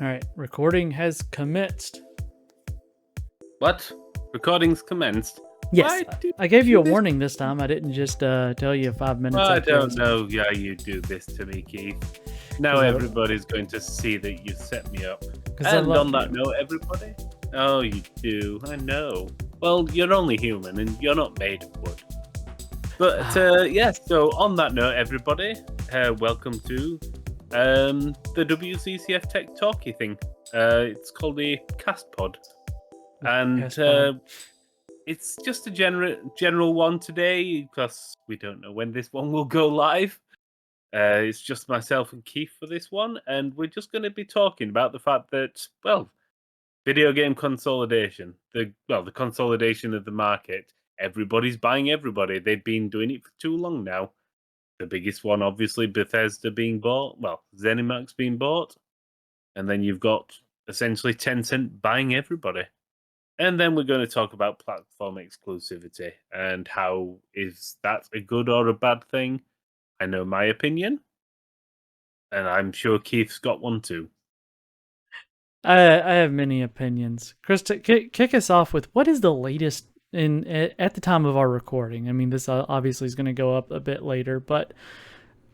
All right, recording has commenced. What? Recording's commenced? Yes, Why do I gave you you a do this? warning this time. I didn't just tell you 5 minutes I after I don't was. know why you do this to me, Keith. Now Because everybody's going to see that you set me up. I And on love that you. note, everybody. Oh, you do. I know. Well, you're only human and you're not made of wood. But yes, so on that note, everybody, welcome to the WCCF Tech Talkie thing. It's called a cast pod. And Yes, bud. it's just a general one today because we don't know when this one will go live. It's just myself and Keith for this one, and we're just going to be talking about the fact that, well, video game consolidation, the consolidation of the market. Everybody's buying everybody. They've been doing it for too long now. The biggest one, obviously, Bethesda being bought. Well, ZeniMax being bought, and then you've got essentially Tencent buying everybody. And then we're going to talk about platform exclusivity and how is that a good or a bad thing? I know my opinion, and I'm sure Keith's got one too. I have many opinions. Chris, kick us off with what is the latest at the time of our recording. I mean, this obviously is going to go up a bit later, but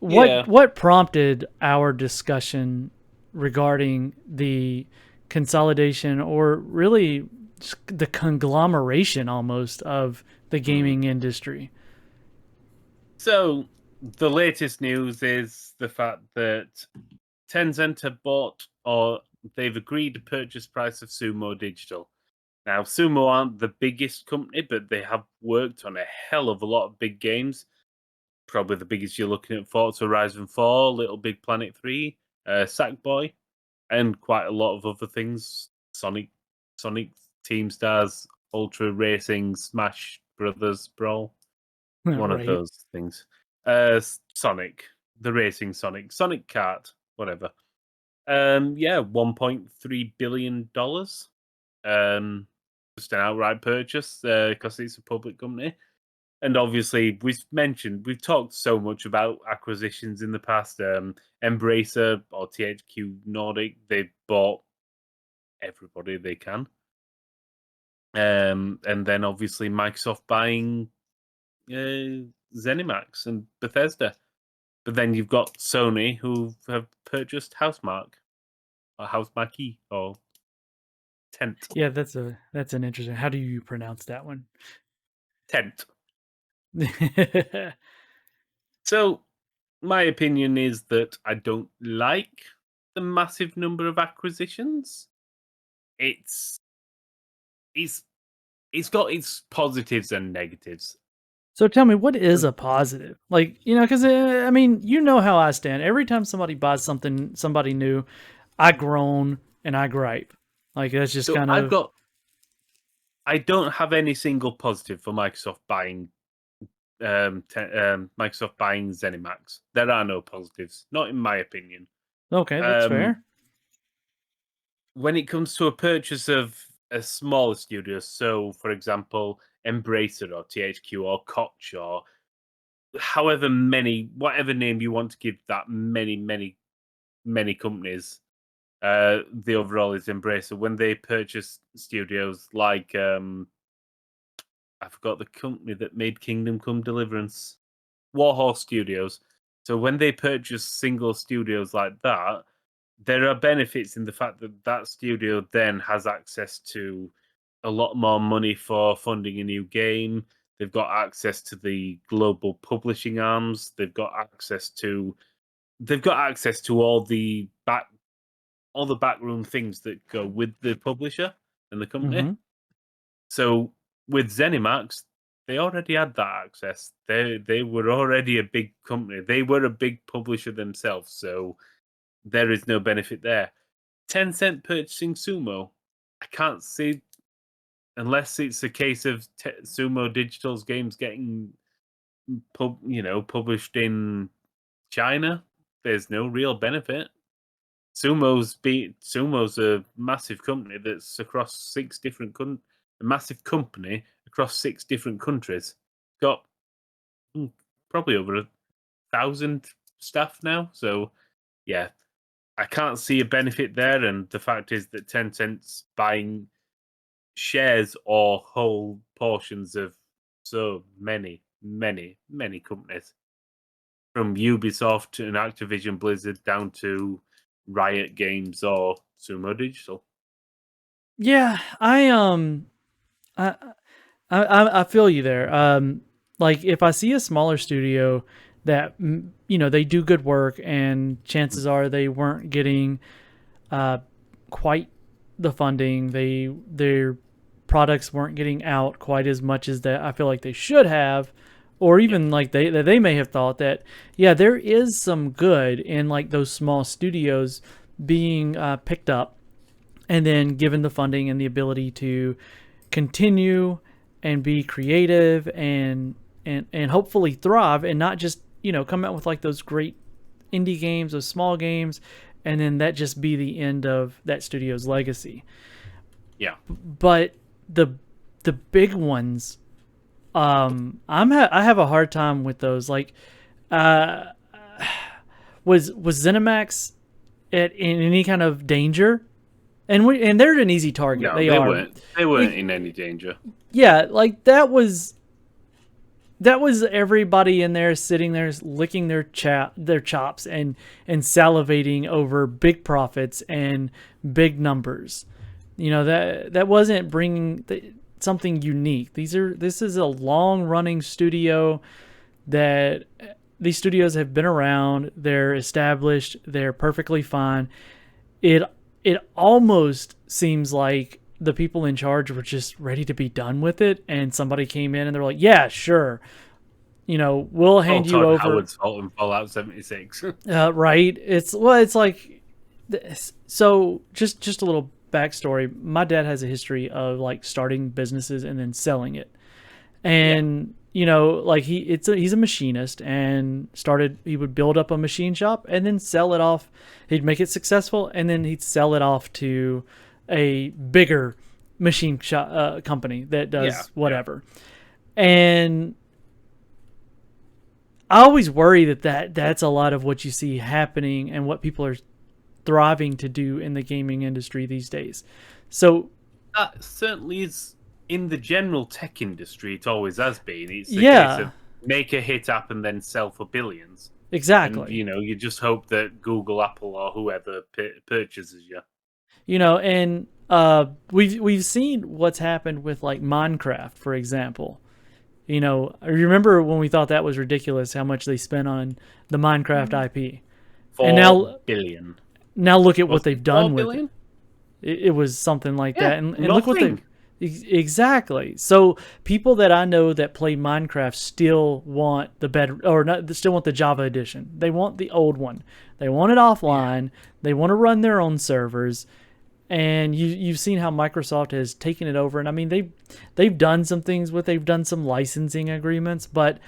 Yeah. what prompted our discussion regarding the consolidation, or really the conglomeration almost, of the gaming industry? So the latest news is the fact that Tencent have bought, or they've agreed the purchase price of Sumo Digital. Now, Sumo aren't the biggest company, but they have worked on a hell of a lot of big games. Probably the biggest you're looking at: Forza Horizon 4, Little Big Planet 3, Sackboy, and quite a lot of other things. Sonic Team Stars, Ultra Racing, Smash Brothers Brawl, one of Right. those things. Sonic, the racing Sonic Kart, whatever. Yeah, $1.3 billion. Just an outright purchase because it's a public company. And obviously, we've talked so much about acquisitions in the past. Embracer or THQ Nordic, they bought everybody they can. And then obviously Microsoft buying ZeniMax and Bethesda. But then you've got Sony who have purchased Housemarque or Housemarque or Tent. Yeah, that's an interesting. How do you pronounce that one? Tent. So my opinion is that I don't like the massive number of acquisitions. It's it's it's got its positives and negatives. So tell me, what is a positive? Like, because I mean, you know how I stand. Every time somebody buys somebody new, I groan and I gripe. Like, that's just So kind of I don't have any single positive for Microsoft buying Microsoft buying ZeniMax. There are no positives, not in my opinion. okay. That's Um, fair. when it comes to a purchase of a smaller studio, so for example, Embracer or THQ or Koch or however many, whatever name you want to give that many companies, the overall is Embracer. When they purchase studios like I forgot the company that made Kingdom Come Deliverance, Warhorse Studios. So when they purchase single studios like that, there are benefits in the fact that that studio then has access to a lot more money for funding a new game. They've got access to the global publishing arms. They've got access to all the backroom things that go with the publisher and the company. Hmm. So with ZeniMax, they already had that access. They were already a big company. They were a big publisher themselves, so there is no benefit there. Tencent purchasing Sumo, I can't see unless it's a case of Sumo Digital's games getting published in China. There's no real benefit. Sumo's a massive company that's across a massive company across 6 different countries. Got probably over 1,000 staff now. So yeah, I can't see a benefit there, and the fact is that Tencent's buying shares or whole portions of so many, many, many companies, from Ubisoft and Activision Blizzard down to Riot Games or Sumo Digital. Yeah, I I feel you there. Like if I see a smaller studio that they do good work, and chances are they weren't getting uh, quite the funding. Their products weren't getting out quite as much as that I feel like they should have, or Yeah, even like they may have thought that. Yeah, there is some good in like those small studios being picked up and then given the funding and the ability to continue and be creative and hopefully thrive, and not just come out with like those great indie games, those small games, and then that just be the end of that studio's legacy. yeah. But the the big ones, I have a hard time with those. Like, uh, was ZeniMax in any kind of danger? And they're an easy target. No, They they are. weren't. They weren't It, in any danger. yeah, like that was everybody in there sitting there licking their chops and salivating over big profits and big numbers. That wasn't bringing something unique. This is a long running studio that these studios have been around. They're established. They're perfectly fine. It it almost seems like the people in charge were just ready to be done with it, and somebody came in and they're like, "Yeah, sure, we'll All hand you Todd over." Howard's fault in Fallout 76. Right? It's like this. So just a little backstory. My dad has a history of like starting businesses and then selling it, Yeah. and like he's a machinist, and he would build up a machine shop and then sell it off. He'd make it successful and then he'd sell it off to a bigger machine shop company that Yeah. does Yeah. whatever. And I always worry that's a lot of what you see happening and what people are thriving to do in the gaming industry these days. So That certainly is in the general tech industry. It always has been. It's a case yeah, of make a hit app and then sell for billions. And, exactly. you just hope that Google, Apple, or whoever purchases you. And we've seen what's happened with like Minecraft, for example. I remember when we thought that was ridiculous how much they spent on the Minecraft IP. And 4 billion. now look at what Was it they've four done with it. billion? It was something like Yeah, that. And look what they've nothing. exactly. So people that I know that play Minecraft still want the better, or not, they still want the Java edition. They want the old one. They want it Yeah. offline. They want to run their own servers. And you've seen how Microsoft has taken it over. And I mean they've done some things they've done some licensing agreements, but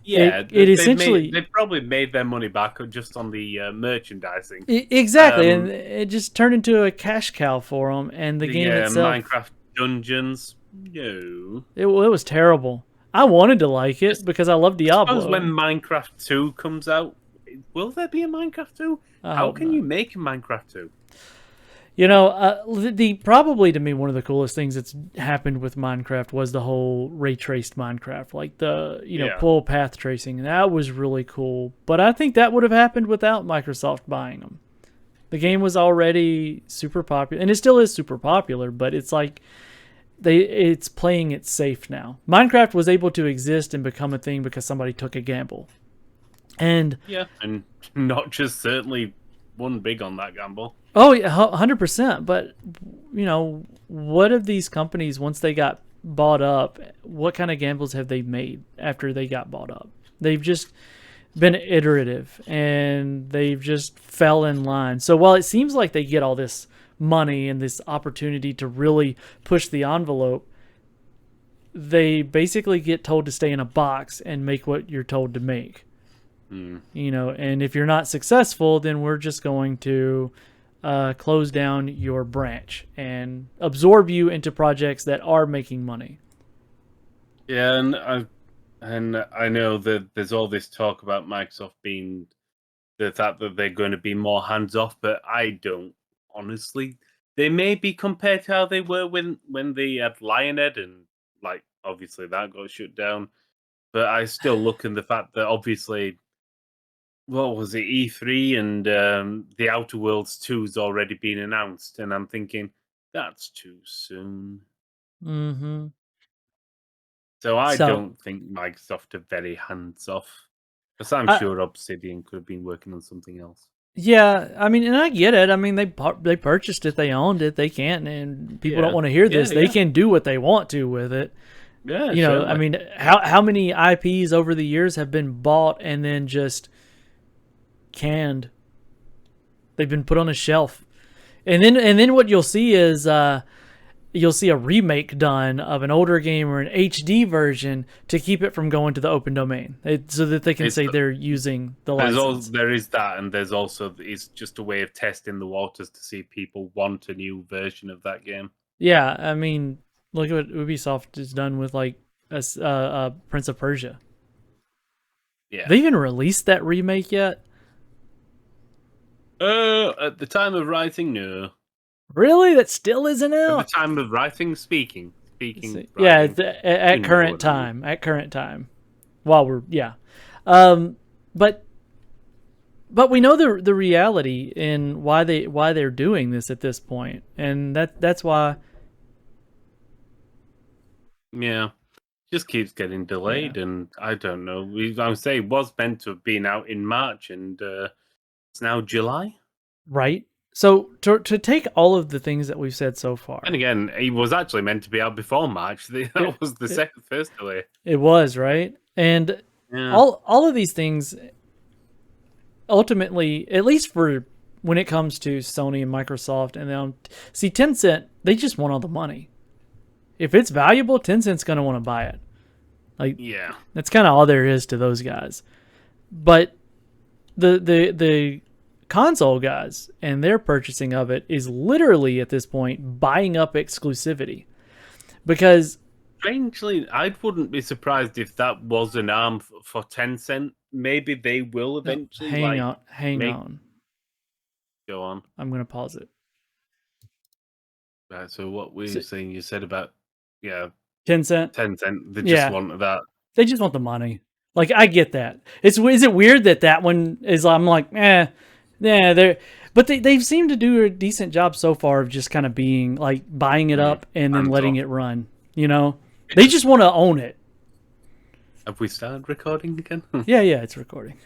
Yeah, it they essentially probably made their money back just on the merchandising. exactly, and Um, it just turned into a cash cow for them. And the the game itself, Minecraft dungeons, no. it was terrible. I wanted to like it Just because I love suppose when Diablo. Minecraft 2 comes out, will there be a Minecraft 2? I How hope can not. you make a Minecraft 2? The probably to me one of the coolest things that's happened with Minecraft was the whole ray traced Minecraft, like the Yeah. full path tracing. That was really cool. But I think that would have happened without Microsoft buying them. The game was already super popular, and it still is super popular. But it's like it's playing it safe now. Minecraft was able to exist and become a thing because somebody took a gamble. And Yeah. And Notch's certainly won big on that gamble. oh yeah, 100%. But what of these companies once they got bought up? What kind of gambles have they made after they got bought up? They've just been iterative and they've just fell in line. So while it seems like they get all this money and this opportunity to really push the envelope, they basically get told to stay in a box and make what you're told to make. Hmm. And if you're not successful, then we're just going to close down your branch and absorb you into projects that are making money. Yeah, and I know that there's all this talk about Microsoft being the fact that they're going to be more hands off, but I don't honestly. They may be compared to how they were when they had Lionhead and like obviously that got shut down. But I still look in the fact that obviously what was it, E3 and the Outer Worlds 2's already been announced, and I'm thinking that's too soon. Mm-hmm. So I So, don't think Microsoft are very hands off. Because I'm I, sure Obsidian could have been working on something else. yeah, I mean, and I get it. I mean, they purchased it, they owned it, they can't, and people don't Yeah, want to hear yeah, this. They yeah, can do what they want to with it. yeah, You know, I certainly. mean, how many IPs over the years have been bought and then just canned? They've been put on a shelf, and then what you'll see is you'll see a remake done of an older game or an HD version to keep it from going to the open domain, so that they can It's say they're using the there's all license. there is that, and there's also it's just a way of testing the waters to see if people want a new version of that game. Yeah, I mean, look at what Ubisoft has done with like Prince of Persia. Have Yeah. they even released that remake yet? At the time of writing, no. Really? That still isn't At the out? time of writing, Yeah, writing, you at know current what I mean. time. At current time. While we're yeah, um, but we know the reality in why they're doing this at this point, and that's why. Yeah. Just keeps getting Yeah. delayed, and I don't know. I would say it was meant to have been out in March, and it's now July. Right. So to take all of the things that we've said so And far, again, it was actually meant to be out before March. it That was the it, first delay. it was right, and Yeah, all of these things ultimately, at least for when it comes to Sony and Microsoft, and see Tencent, they just want all the money. If it's valuable, Tencent's gonna want to buy it. Like yeah. that's kind of all there is to those guys. But the console guys and their purchasing of it is literally at this point buying up exclusivity because Strangely, I wouldn't be surprised if that was an arm for Tencent. Maybe they will no, eventually like hang make on. go on. I'm gonna pause it. Right, so what were you So, saying? You said about yeah, Tencent, Tencent. They just yeah, want that. they just want the money. Like I get that. Is it weird that that one is? I'm like, yeah, they're. But they seem to do a decent job so far of just kind of being like buying it up and then Hands letting off. it run. You know, they just want to own it. Have we started recording again? Yeah, yeah, it's recording.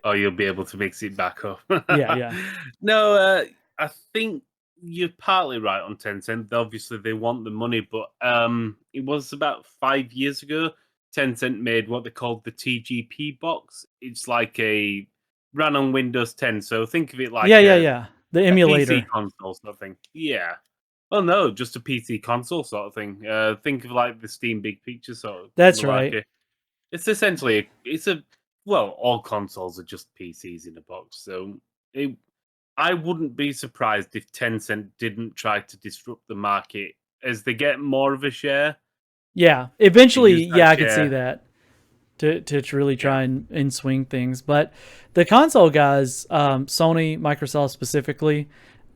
Oh, you'll be able to mix it back up. Yeah, yeah, No, I think you're partly right on Tencent. Obviously, they want the money, but it was about 5 years ago. Tencent made what they called the TGP box. It's like a ran on Windows 10. So think of it yeah, like yeah, yeah. The a PC emulator. console sort of thing. Yeah. Well, no, just a PC console sort of thing. Think of like the Steam Big Picture sort of That's right. malarkey. It's essentially it's a well, all consoles are just PCs in a box. So it, I wouldn't be surprised if Tencent didn't try to disrupt the market as they get more of a share. Yeah, To eventually, use that yeah, I could see share, that to really yeah, try and swing things. But the console guys, Sony, Microsoft specifically,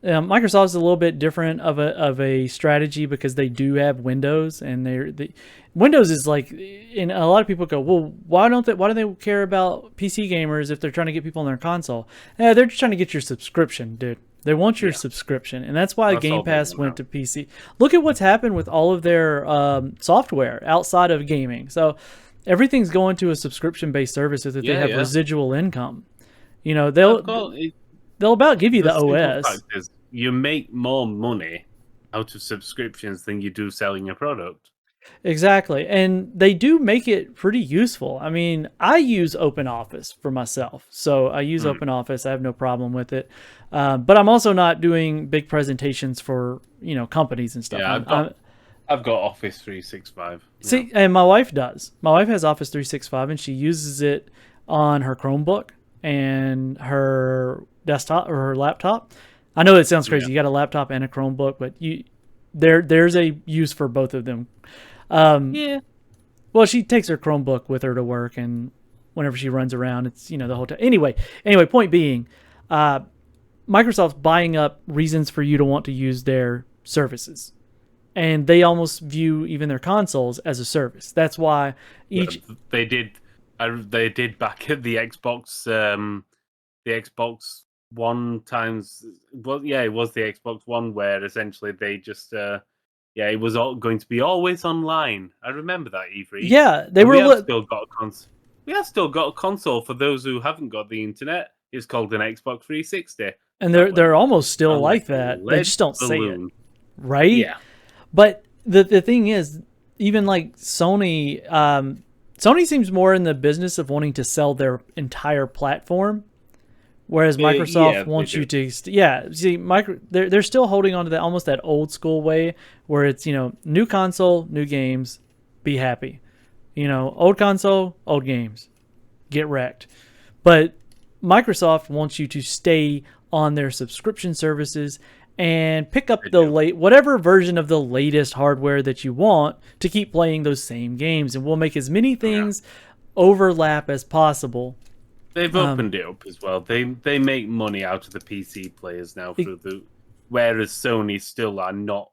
Microsoft's a little bit different of a strategy because they do have Windows, and Windows is like, and a lot of people go, well, why do they care about PC gamers if they're trying to get people on their console? Yeah, they're just trying to get your subscription, dude. They want your yeah. subscription, and that's why That's Game all they Pass want went now. to PC. Look at what's happened with all of their software outside of gaming. So everything's going to a subscription-based service so that they Yeah, have yeah. residual income. You know, Of course, they'll about give you the the simple OS. fact is you make more money out of subscriptions than you do selling a product. Exactly. And they do make it pretty useful. I mean, I use OpenOffice for myself. So I use Mm. OpenOffice. I have no problem with it. But I'm also not doing big presentations for, companies and stuff. Yeah, I've got Office 365. Yeah, See, and my wife does. My wife has Office 365 and she uses it on her Chromebook and her desktop or her laptop. I know it sounds yeah, crazy. You got a laptop and a Chromebook, but there's a use for both of them. yeah. Well, she takes her Chromebook with her to work, and whenever she runs around. It's the whole time. Anyway, point being, Microsoft's buying up reasons for you to want to use their services, and they almost view even their consoles as a service. That's why they did back at the Xbox One times. Well, yeah, it was the Xbox One where essentially they just it was all going to be always online. I remember that, E3. Yeah, they and were. We have still got a console. We have still got a console for those who haven't got the internet. It's called an Xbox 360, and they're almost still like that. They just don't say it, right? Yeah. But the thing is, even like Sony, Sony seems more in the business of wanting to sell their entire platform, whereas Microsoft wants you to. See, they're still holding on to that almost that old school way where it's new console, new games, be happy. Old console, old games, get wrecked. But Microsoft wants you to stay on their subscription services and pick up whatever version of the latest hardware that you want to keep playing those same games, and we'll make as many things overlap as possible. They've opened it up as well. They make money out of the PC players now whereas Sony still are not.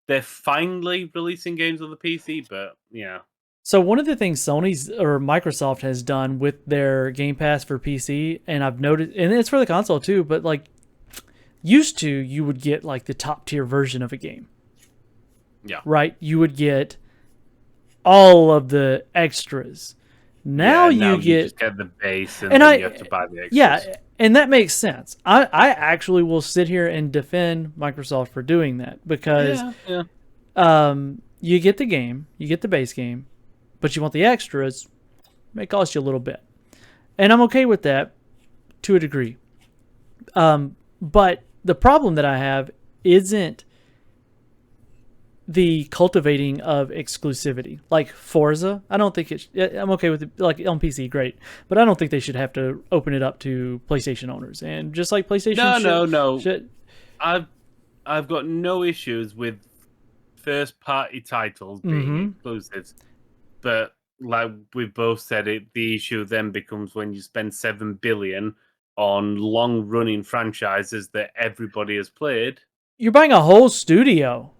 They're finally releasing games on the PC, but yeah. So one of the things Microsoft has done with their Game Pass for PC, and I've noticed, and it's for the console too, but like used to, you would get like the top tier version of a game. Yeah. Right? You would get all of the extras. Now you just get the base and then you have to buy the extras. Yeah, and that makes sense. I actually will sit here and defend Microsoft for doing that because you get the game, you get the base game, but you want the extras, it may cost you a little bit. And I'm okay with that to a degree. But the problem that I have isn't the cultivating of exclusivity. Like Forza, I don't think I'm okay with it, like on PC, great. But I don't think they should have to open it up to PlayStation owners. And just like PlayStation No. I've got no issues with first-party titles being exclusives. But like we've both said, the issue then becomes when you spend $7 billion on long-running franchises that everybody has played. You're buying a whole studio,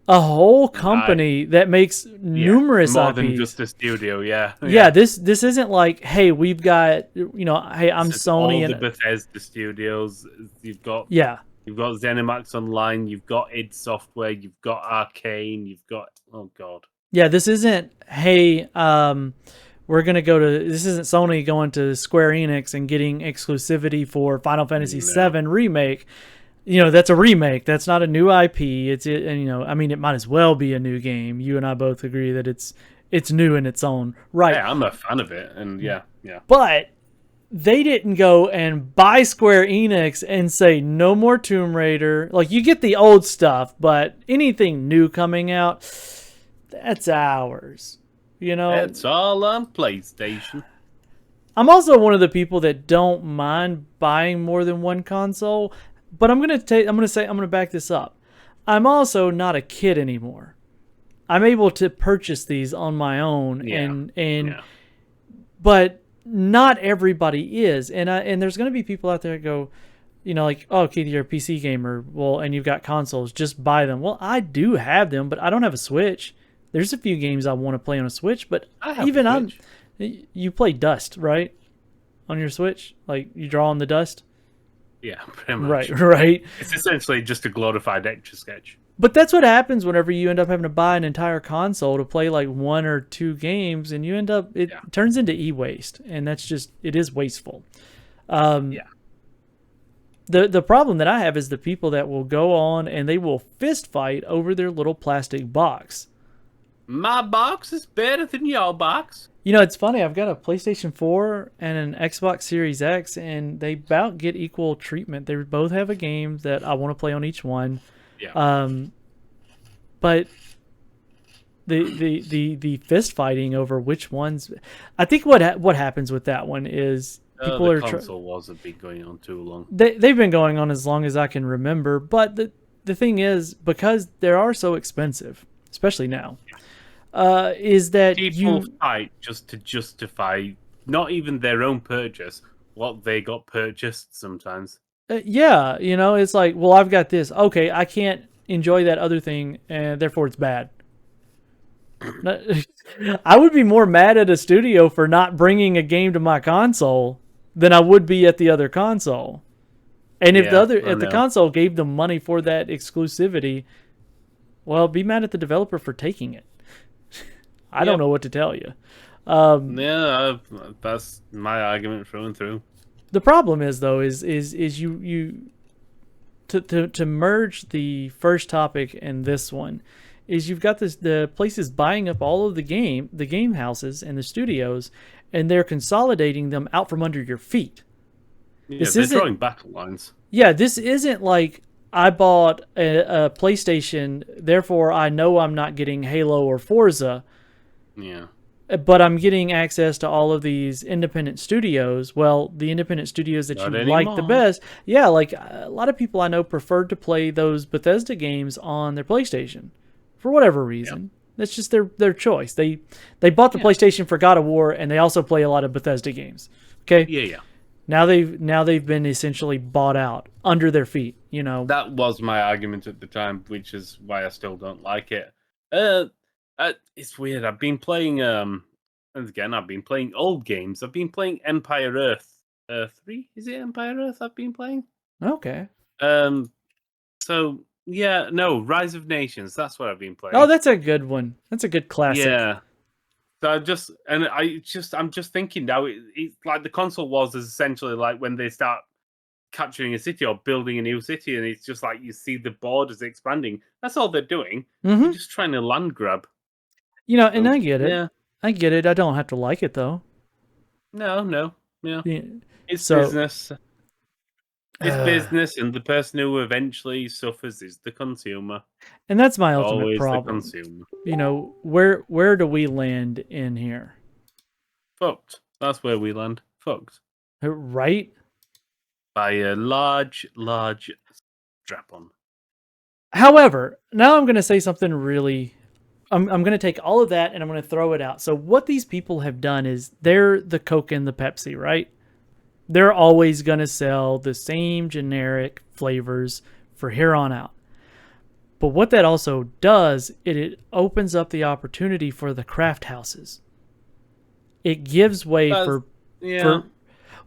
a whole company that makes numerous more IPs. than just a studio. Yeah. This isn't like, hey, we've got hey, I'm Sony all the Bethesda studios. You've got ZeniMax Online. You've got id Software. You've got Arcane. You've got Yeah, this isn't, hey, we're going to this isn't Sony going to Square Enix and getting exclusivity for Final Fantasy VII Remake. That's a remake. That's not a new IP. It might as well be a new game. You and I both agree that it's new in its own right. Yeah, I'm a fan of it, and yeah. But they didn't go and buy Square Enix and say no more Tomb Raider. Like, you get the old stuff, but anything new coming out, that's ours. It's all on PlayStation. I'm also one of the people that don't mind buying more than one console, but I'm gonna back this up. I'm also not a kid anymore. I'm able to purchase these on my own, but not everybody is, and there's gonna be people out there that go, like, oh, Keith, you're a PC gamer, well, and you've got consoles, just buy them. Well, I do have them, but I don't have a Switch. There's a few games I want to play on a Switch, but you play Dust, right? On your Switch? Like, you draw on the dust? Yeah, pretty much. Right. It's essentially just a glorified Etch-a-Sketch. But that's what happens whenever you end up having to buy an entire console to play like one or two games, and it turns into e-waste, and it is wasteful. The problem that I have is the people that will go on and they will fist fight over their little plastic box. My box is better than your box. It's funny. I've got a PlayStation 4 and an Xbox Series X, and they about get equal treatment. They both have a game that I want to play on each one. Yeah. But the fist fighting over which ones, I think what happens with that one is people the console wars have been going on too long. They've been going on as long as I can remember. But the thing is, because they are so expensive, especially now. Is that people fight just to justify not even their own purchase, what they got purchased sometimes. Yeah, it's like, well, I've got this. Okay, I can't enjoy that other thing, and therefore it's bad. I would be more mad at a studio for not bringing a game to my console than I would be at the other console. And Yeah, I if the know. console gave them money for that exclusivity, well, be mad at the developer for taking it. I don't Yep. know what to tell you. Yeah, that's my argument through and through. The problem is though is you to merge the first topic and this one is you've got the places buying up all of the game houses and the studios, and they're consolidating them out from under your feet. Yeah, This they're isn't drawing battle lines. Yeah, this isn't like I bought a PlayStation, therefore I know I'm not getting Halo or Forza, Yeah. but I'm getting access to all of these independent studios. Well, the independent studios that you Not like the anymore. best, yeah, like a lot of people I know preferred to play those Bethesda games on their PlayStation for whatever Yep. reason. That's just their choice. They bought the Yeah. PlayStation for God of War, and they also play a lot of Bethesda games. Okay, Yeah, yeah. now they've been essentially bought out under their feet. That was my argument at the time, which is why I still don't like it. Uh, it's weird. I've been playing and again, I've been playing old games. I've been playing Empire Earth 3. Is it Empire Earth I've been playing? Okay. Um, so yeah, no, Rise of Nations. That's what I've been Oh, playing. that's a good one. That's a good classic. Yeah. So I'm just thinking now. It's like the console wars is essentially like when they start capturing a city or building a new city, and it's just like you see the borders expanding. That's all they're doing. They're Mm-hmm. just trying to land grab. And So I get it. yeah, I get it. I don't have to like it though. no, no, yeah, Yeah. it's So, business. It's uh, business, and the person who eventually suffers is the consumer. and that's my ultimate Always the problem. consumer. Where do we land in here? Fucked. That's where we land. Fucked Right? by a large, large strap on. However, now I'm going to say something really. I'm going to take all of that and I'm going to throw it out. So what these people have done is they're the Coke and the Pepsi, right? They're always going to sell the same generic flavors for here on out. But what that also does, it opens up the opportunity for the craft houses. It gives way That's for yeah, for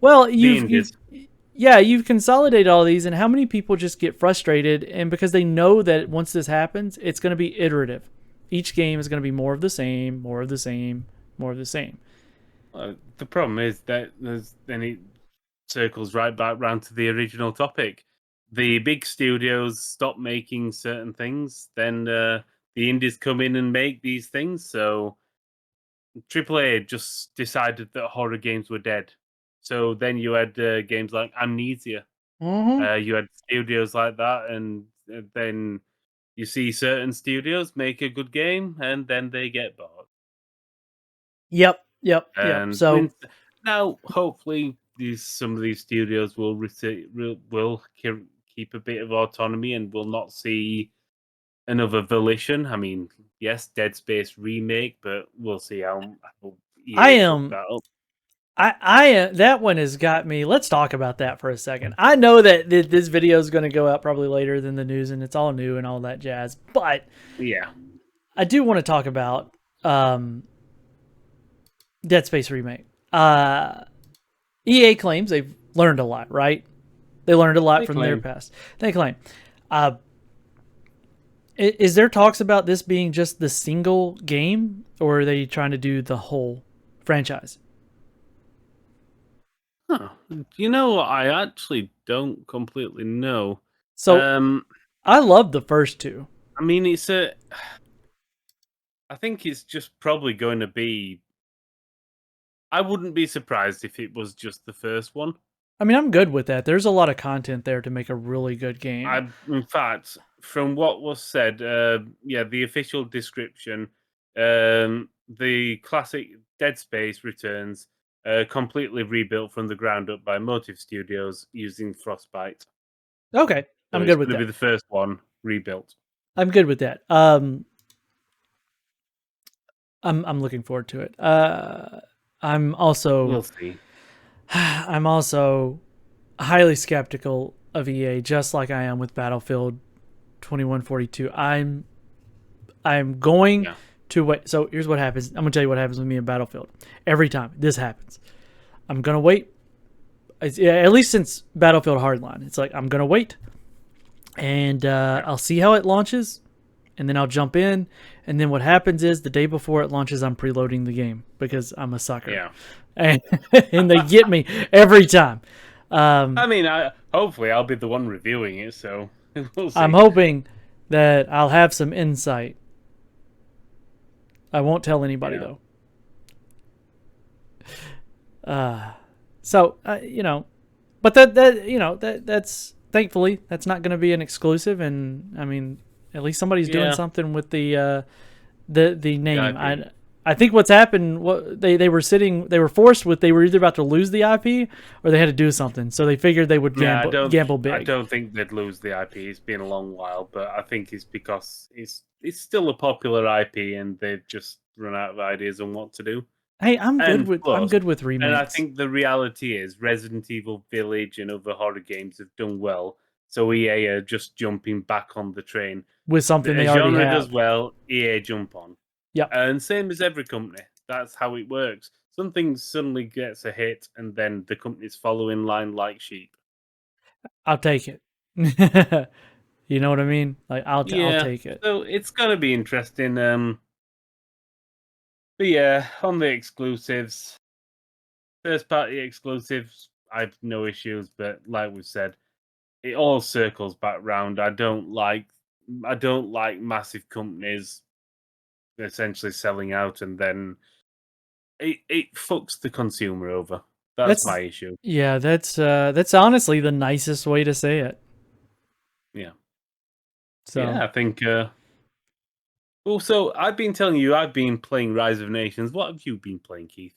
well, the you've indies. you've yeah, you've consolidated all these, and how many people just get frustrated, and because they know that once this happens, it's going to be iterative. Each game is going to be more of the same, more of the same, more of the same. The problem is that then it circles right back round to the original topic. The big studios stop making certain things, then the indies come in and make these things. So AAA just decided that horror games were dead. So then you had games like Amnesia. Mm-hmm. You had studios like that, and then you see certain studios make a good game, and then they get bought. Yep, yep, yep. And So, when now, hopefully, some of these studios will keep a bit of autonomy and will not see another Volition. I mean, yes, Dead Space remake, but we'll see how I EA fuck am that up. that one has got me. Let's talk about that for a second. I know that this video is going to go out probably later than the news, and it's all new and all that jazz. But Yeah, I do want to talk about um, Dead Space remake. EA claims they've learned a lot, right? They learned a lot they from their claim. past. They claim. Uh, is there talks about this being just the single game, or are they trying to do the whole franchise? Huh. You know what? I actually don't completely know. So Um, I love the first two. I mean, it's a. I think it's just probably going to be. I wouldn't be surprised if it was just the first one. I mean, I'm good with that. There's a lot of content there to make a really good game. In fact, from what was said, yeah, the official description, the classic Dead Space returns, completely rebuilt from the ground up by Motive Studios using Frostbite. Okay, So I'm it's good with going to be that. the first one rebuilt. I'm good with that. I'm looking forward to it. I'm also We'll see. I'm also highly skeptical of EA, just like I am with Battlefield 2142. I'm going Yeah. to wait. So here's what happens. I'm gonna tell you what happens with me in Battlefield. Every time this happens, I'm gonna wait. At least since Battlefield Hardline, it's like I'm gonna wait, and I'll see how it launches, and then I'll jump in. And then what happens is the day before it launches, I'm preloading the game because I'm a sucker, Yeah. and and they get me every time. I mean, hopefully I'll be the one reviewing it, so we'll see. I'm hoping that I'll have some insight. I won't tell anybody Yeah. though. So but that's thankfully that's not going to be an exclusive, and I mean at least somebody's doing Yeah. something with the name. IP. I think what's happened, what they were forced with, they were either about to lose the IP or they had to do something, so they figured they would gamble big. I don't think they'd lose the IP. It's been a long while, but I think it's because it's still a popular IP, and they've just run out of ideas on what to do. Hey, I'm And good with and I remakes. think the reality is Resident Evil Village and other horror games have done well, so EA are just jumping back on the train. With something A they already genre have. does well, EA jump on. Yep. And same as every company. That's how it works. Something suddenly gets a hit, and then the companies follow in line like sheep. I'll take it. You know what I mean? Like I'll Yeah, take it. so it's gonna be interesting. But yeah, on the exclusives, first party exclusives, I've no issues. But like we said, it all circles back round. I don't like massive companies essentially selling out, and then it fucks the consumer over. That's my issue. Yeah, that's honestly the nicest way to say it. Yeah. So Yeah, I think. Also, I've been telling you I've been playing Rise of Nations. What have you been playing, Keith?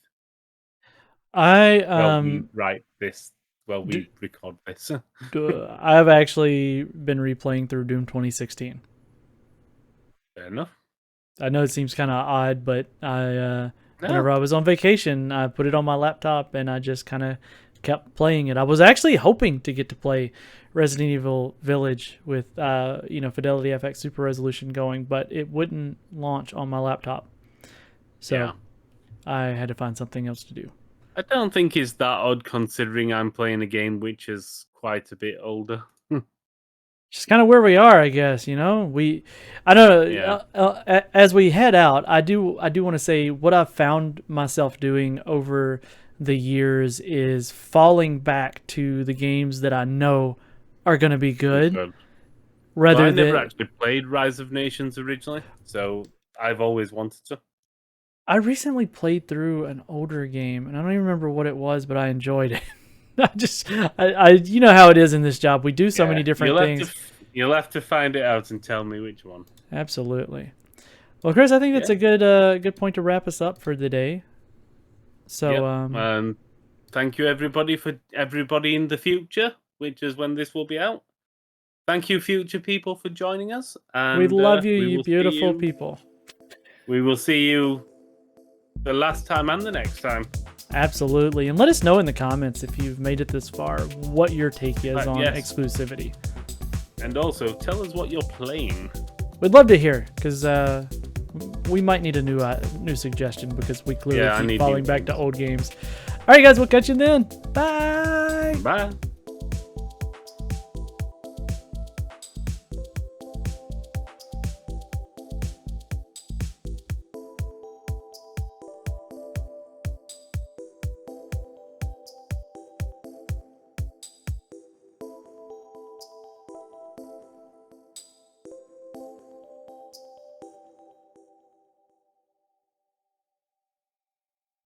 I Well, we write this. Well, we record this. I've actually been replaying through Doom 2016. Fair enough. I know it seems kind of odd, but whenever No. I was on vacation, I put it on my laptop and I just kind of kept playing it. I was actually hoping to get to play Resident Evil Village with Fidelity FX Super Resolution going, but it wouldn't launch on my laptop. So Yeah. I had to find something else to do. I don't think it's that odd considering I'm playing a game which is quite a bit older. Just kind of where we are, I guess. I don't know. Yeah. As we head out, I do want to say what I've found myself doing over the years is falling back to the games that I know are going to be good. Rather than I never actually played Rise of Nations originally, so I've always wanted to. I recently played through an older game, and I don't even remember what it was, but I enjoyed it. I you know how it is in this job. We do so many different things. You'll have to find it out and tell me which one. Absolutely. Well, Chris, I think that's a good point to wrap us up for the day. So, thank you everybody in the future, which is when this will be out. Thank you, future people, for joining us. And we love you, you beautiful people. We will see you the last time and the next time. Absolutely. And let us know in the comments if you've made it this far, what your take is on exclusivity. And also, tell us what you're playing. We'd love to hear, because we might need a new suggestion, because we clearly keep falling back to old games. All right, guys, we'll catch you then. Bye. Bye.